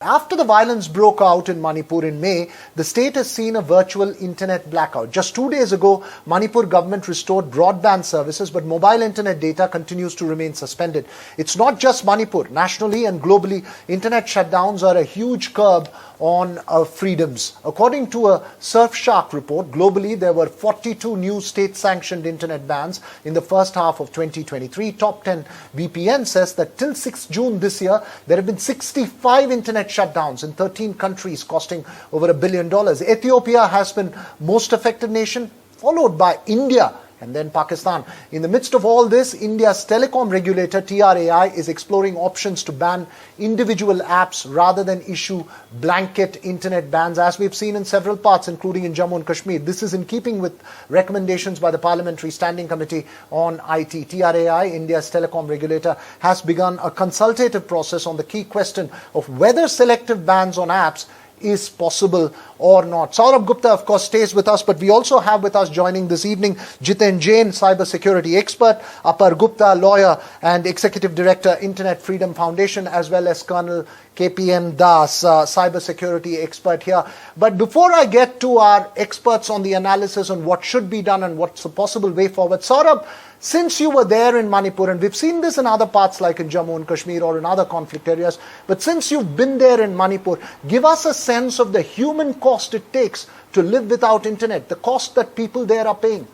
After the violence broke out in Manipur in May, the state has seen a virtual internet blackout. Just 2 days ago, Manipur government restored broadband services, but mobile internet data continues to remain suspended. It's not just Manipur. Nationally and globally, internet shutdowns are a huge curb on freedoms. According to a Surfshark report, globally there were 42 new state-sanctioned internet bans in the first half of 2023. Top 10 VPN says that till 6 June this year, there have been 65 internet shutdowns in 13 countries costing over $1 billion. Ethiopia has been most affected nation, followed by India and then Pakistan. In the midst of all this, India's telecom regulator TRAI is exploring options to ban individual apps rather than issue blanket internet bans, as we've seen in several parts, including in Jammu and Kashmir. This is in keeping with recommendations by the Parliamentary Standing Committee on IT. TRAI, India's telecom regulator, has begun a consultative process on the key question of whether selective bans on apps is possible or not. Saurabh Gupta, of course, stays with us, but we also have with us joining this evening Jiten Jain, cybersecurity expert, Apar Gupta, lawyer and executive director, Internet Freedom Foundation, as well as Colonel KPM Das, cybersecurity expert here. But before I get to our experts on the analysis on what should be done and what's the possible way forward, Saurabh, since you were there in Manipur, and we've seen this in other parts like in Jammu and Kashmir or in other conflict areas, but since you've been there in Manipur, give us a sense of the human cost it takes to live without internet, the cost that people there are paying.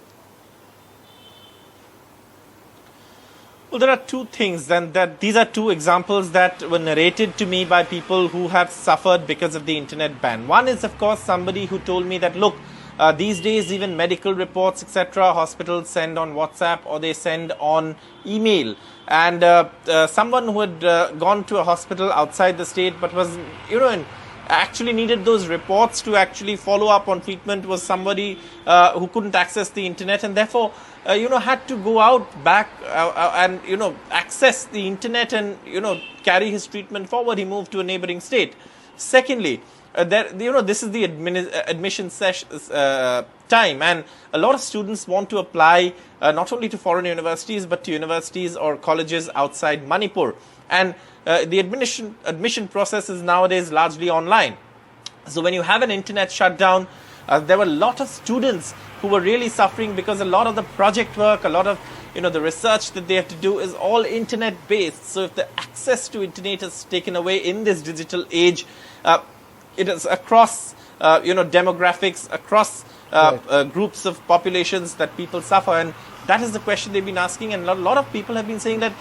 Well, there are two things, and these are two examples that were narrated to me by people who have suffered because of the internet ban. One is, of course, somebody who told me that, look, these days, even medical reports, etc., hospitals send on WhatsApp or they send on email. And someone who had gone to a hospital outside the state but was, and actually needed those reports to actually follow up on treatment was somebody who couldn't access the internet and therefore, had to go out back and, access the internet and, carry his treatment forward. He moved to a neighboring state. Secondly, this is the admission time, and a lot of students want to apply not only to foreign universities but to universities or colleges outside Manipur, and the admission process is nowadays largely online. So when you have an internet shutdown, there were a lot of students who were really suffering because a lot of the project work, a lot of the research that they have to do is all internet based. So if the access to internet is taken away in this digital age, it is across, demographics, across groups of populations that people suffer. And that is the question they've been asking. And a lot of people have been saying that,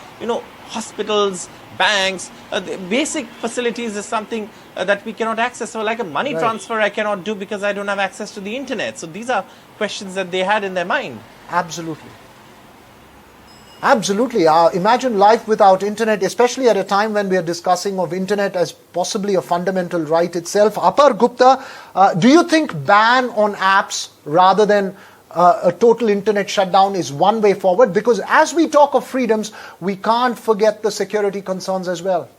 hospitals, banks, the basic facilities is something that we cannot access. So like a money transfer I cannot do because I don't have access to the internet. So these are questions that they had in their mind. Absolutely. Absolutely. Imagine life without internet, especially at a time when we are discussing of internet as possibly a fundamental right itself. Apar Gupta, do you think ban on apps rather than a total internet shutdown is one way forward? Because as we talk of freedoms, we can't forget the security concerns as well.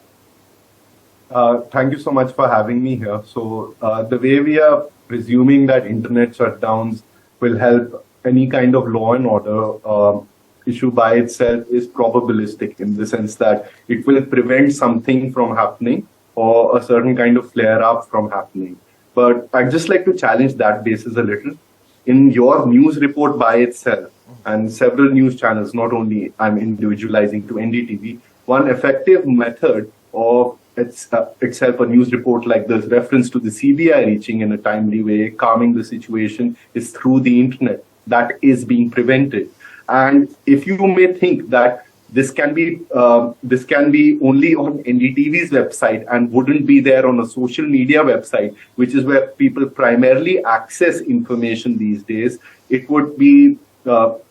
Thank you so much for having me here. So the way we are presuming that internet shutdowns will help any kind of law and order issue by itself is probabilistic, in the sense that it will prevent something from happening or a certain kind of flare-up from happening. But I'd just like to challenge that basis a little. In your news report by itself, and several news channels, not only I'm individualizing to NDTV, one effective method of itself a news report like this, reference to the CBI reaching in a timely way, calming the situation, is through the internet. That is being prevented. And if you may think that this can be only on NDTV's website and wouldn't be there on a social media website, which is where people primarily access information these days, it would be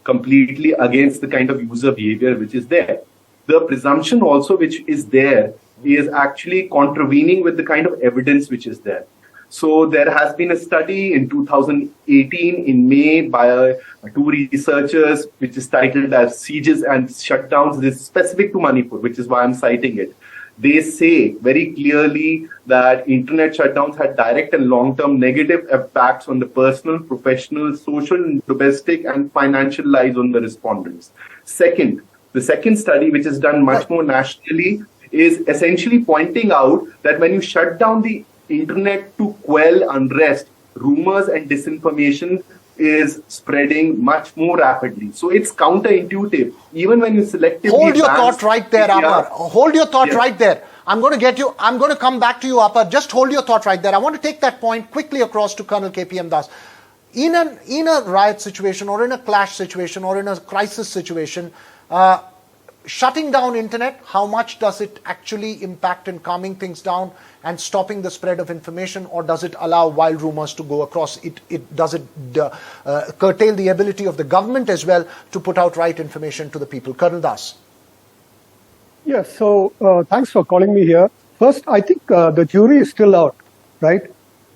completely against the kind of user behavior which is there. The presumption also which is there is actually contravening with the kind of evidence which is there. So there has been a study in 2018 in May by two researchers, which is titled as Sieges and Shutdowns. This is specific to Manipur, which is why I'm citing it. They say very clearly that internet shutdowns had direct and long-term negative impacts on the personal, professional, social, domestic, and financial lives on the respondents. Second, the second study, which is done much more nationally, is essentially pointing out that when you shut down the internet to quell unrest, rumors and disinformation is spreading much more rapidly. So it's counterintuitive. Even when you selectively hold your thought right there, Apar. Hold your thought right there. I'm going to come back to you, Apar. Just hold your thought right there. I want to take that point quickly across to Colonel KPM Das. In a riot situation or in a clash situation or in a crisis situation, shutting down internet, how much does it actually impact in calming things down and stopping the spread of information, or does it allow wild rumors to go across? Does it curtail the ability of the government as well to put out right information to the people? Colonel Das. Yes, so thanks for calling me here. First, I think the jury is still out, right?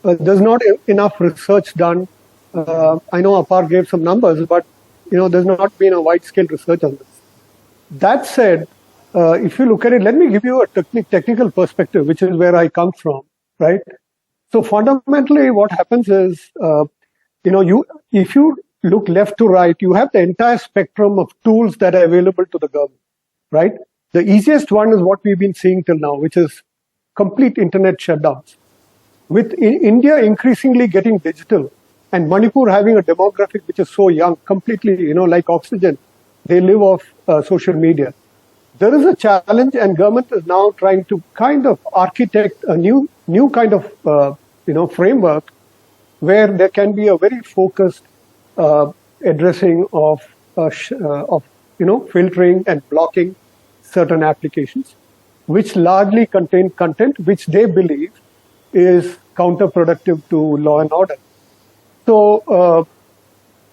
There's not enough research done. I know Apar gave some numbers, but there's not been a wide-scale research on this. That said, if you look at it, let me give you a technical perspective, which is where I come from, right? So fundamentally, what happens is, if you look left to right, you have the entire spectrum of tools that are available to the government, right? The easiest one is what we've been seeing till now, which is complete internet shutdowns. With India increasingly getting digital and Manipur having a demographic which is so young, completely, like oxygen, they live off social media. There is a challenge, and government is now trying to kind of architect a new kind of, framework where there can be a very focused addressing of filtering and blocking certain applications, which largely contain content which they believe is counterproductive to law and order. So,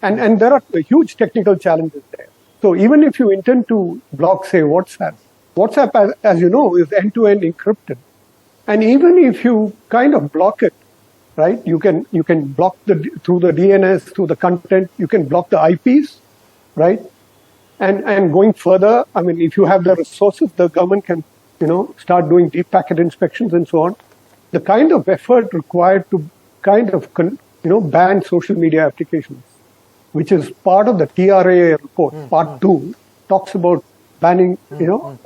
and there are huge technical challenges there. So even if you intend to block, say, WhatsApp, as you know, is end-to-end encrypted. And even if you kind of block it, right, you can block through the DNS, through the content, you can block the IPs, right? And going further, I mean, if you have the resources, the government can, start doing deep packet inspections and so on. The kind of effort required to kind of, ban social media applications, which is part of the TRAI report, part 2, talks about banning,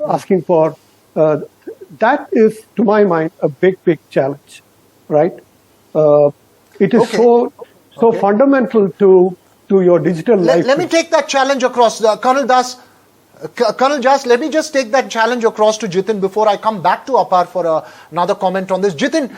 asking for, that is, to my mind, a big challenge, right? It is so fundamental to your digital life. Let me take that challenge across. Colonel Das, Colonel Jas, let me just take that challenge across to Jitin before I come back to Apar for another comment on this. Jitin,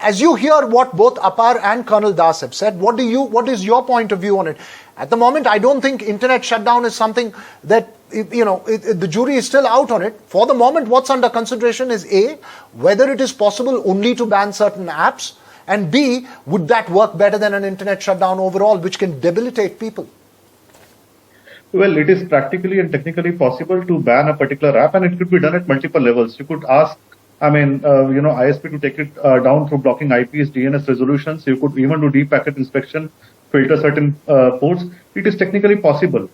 as you hear what both Apar and Colonel Das have said, what is your point of view on it? At the moment, I don't think internet shutdown is something that, the jury is still out on it. For the moment, what's under consideration is A, whether it is possible only to ban certain apps, and B, would that work better than an internet shutdown overall, which can debilitate people? Well, it is practically and technically possible to ban a particular app, and it could be done at multiple levels. You could ask, ISP to take it down through blocking IPs, DNS resolutions. You could even do deep packet inspection, filter certain ports. It is technically possible.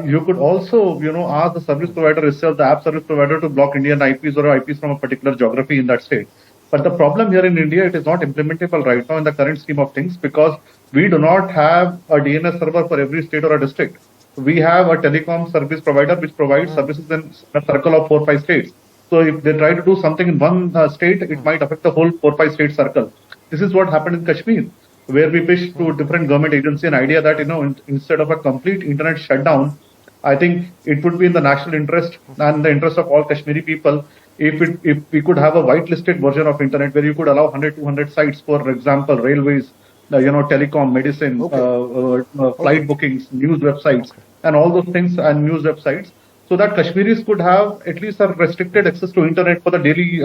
You could also, ask the service provider itself, the app service provider, to block Indian IPs or IPs from a particular geography in that state. But the problem here in India, it is not implementable right now in the current scheme of things, because we do not have a DNS server for every state or a district. We have a telecom service provider which provides services in a circle of 4 or 5 states. So if they try to do something in one state, it might affect the whole 4 or 5 state circle. This is what happened in Kashmir, where we pitched to different government agency an idea that, instead of a complete internet shutdown, I think it would be in the national interest and the interest of all Kashmiri people if we could have a whitelisted version of internet where you could allow 100, 200 sites, for example, railways, telecom, medicine, flight bookings, news websites, and all those things, and news websites, so that Kashmiris could have at least a restricted access to internet for the daily,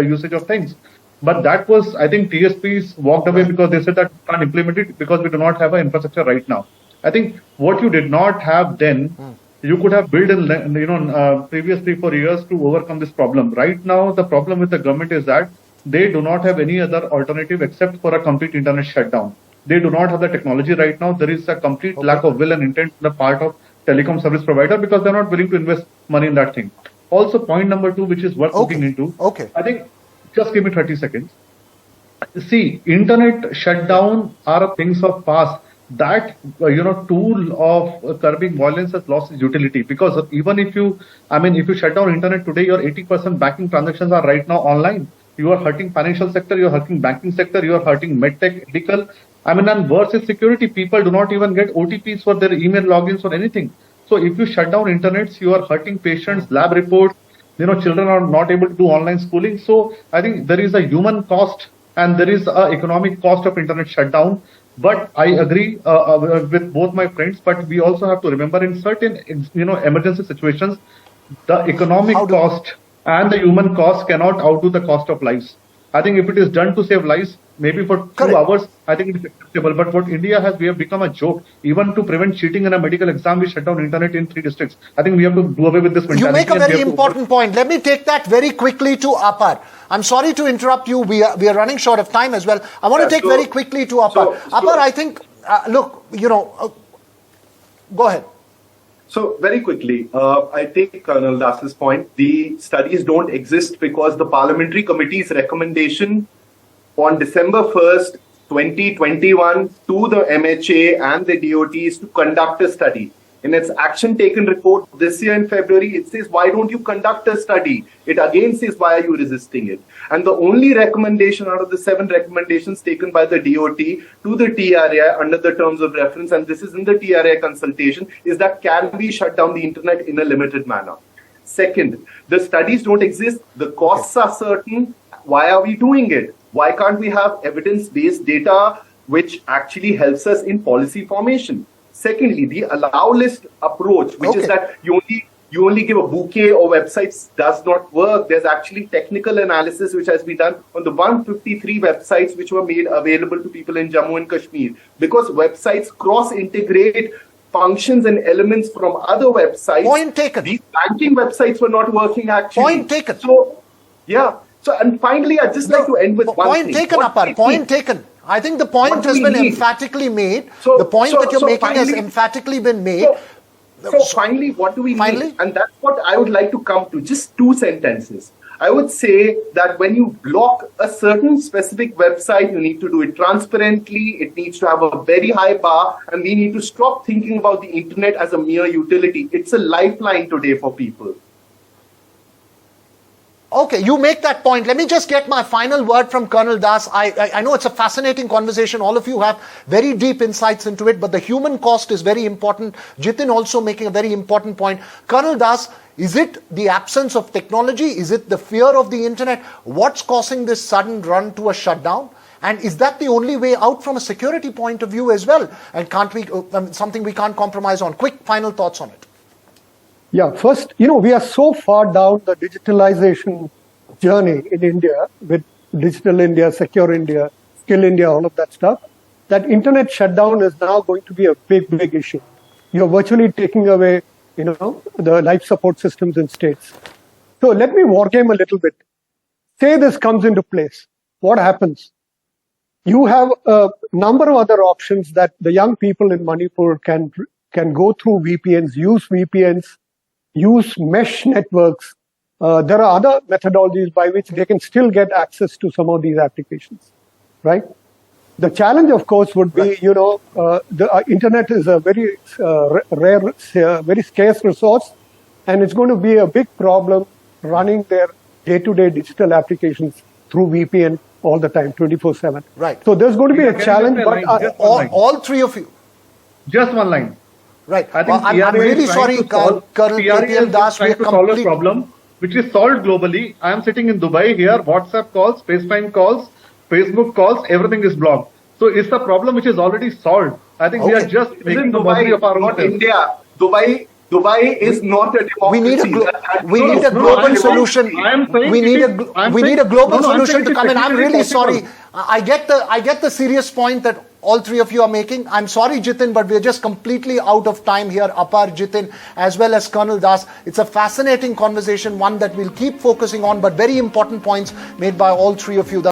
usage of things. But that was, I think, TSPs walked away because they said that we can't implement it because we do not have an infrastructure right now. I think what you did not have then, you could have built in, previous 3-4 years to overcome this problem. Right now, the problem with the government is that they do not have any other alternative except for a complete internet shutdown. They do not have the technology right now. There is a complete lack of will and intent on the part of telecom service provider because they're not willing to invest money in that thing. Also, point number 2, which is worth looking into. I think, just give me 30 seconds. See, internet shutdown are things of past. that tool of curbing violence has lost its utility, because even if you shut down internet today, your 80% banking transactions are right now online. You are hurting financial sector, you are hurting banking sector, you are hurting medtech, medical. And worse is security. People do not even get OTPs for their email logins or anything. So if you shut down internets, you are hurting patients, lab reports. Children are not able to do online schooling. So I think there is a human cost and there is an economic cost of internet shutdown. But I agree with both my friends. But we also have to remember, in certain emergency situations, the economic cost and the human cost cannot outdo the cost of lives. I think if it is done to save lives, maybe for 2 hours, I think it is acceptable. But what India has, we have become a joke. Even to prevent cheating in a medical exam, we shut down internet in 3 districts. I think we have to do away with this mentality. You make a very important point. Let me take that very quickly to Apar. I'm sorry to interrupt you. We are running short of time as well. I want to take very quickly to Apar. Apar, I think, look, go ahead. So very quickly, I take Colonel Das's point. The studies don't exist because the parliamentary committee's recommendation on December 1st, 2021 to the MHA and the DOT is to conduct a study. In its action taken report this year in February, it says, why don't you conduct a study? It again says, why are you resisting it? And the only recommendation out of the 7 recommendations taken by the DOT to the TRAI under the terms of reference, and this is in the TRAI consultation, is that can we shut down the internet in a limited manner? Second, the studies don't exist. The costs are certain. Why are we doing it? Why can't we have evidence-based data which actually helps us in policy formation? Secondly, the allow list approach, which is that you only give a bouquet of websites, does not work. There's actually technical analysis which has been done on the 153 websites which were made available to people in Jammu and Kashmir. Because websites cross-integrate functions and elements from other websites. Point taken. These banking websites were not working actually. Point taken. So, yeah. So, and finally, I'd just like to end with one point thing. Taken, Apar. Point taken. I think the point has been emphatically made. The point that you're making has emphatically been made. So finally, what do we need? And that's what I would like to come to. Just 2 sentences. I would say that when you block a certain specific website, you need to do it transparently. It needs to have a very high bar. And we need to stop thinking about the internet as a mere utility. It's a lifeline today for people. Okay, you make that point. Let me just get my final word from Colonel Das. I know it's a fascinating conversation. All of you have very deep insights into it, but the human cost is very important. Jitin also making a very important point. Colonel Das, is it the absence of technology? Is it the fear of the internet? What's causing this sudden run to a shutdown? And is that the only way out from a security point of view as well? And can't we, something we can't compromise on? Quick final thoughts on it. Yeah, first, we are so far down the digitalization journey in India with Digital India, Secure India, Skill India, all of that stuff, that internet shutdown is now going to be a big, big issue. You're virtually taking away, the life support systems in states. So let me wargame a little bit. Say this comes into place. What happens? You have a number of other options that the young people in Manipur can go through VPNs, use mesh networks. There are other methodologies by which they can still get access to some of these applications, right? The challenge, of course, would be, the internet is a very rare, very scarce resource, and it's going to be a big problem running their day-to-day digital applications through VPN all the time, 24/7. Right. So there's going to be a challenge, but all 3 of you. Just one line. Right. I think I'm really sorry, Colonel KPL Das. We are trying to solve a problem which is solved globally. I am sitting in Dubai here, WhatsApp calls, FaceTime calls, Facebook calls, everything is blocked. So it's a problem which is already solved. I think we are just making the mockery of our own. India. Dubai is not a democracy. We need a global solution. We need a global solution to come in. I'm really sorry. I get the serious point that all 3 of you are making. I'm sorry, Jitin, but we're just completely out of time here. Apar, Jitin, as well as Colonel Das. It's a fascinating conversation, one that we'll keep focusing on, but very important points made by all 3 of you.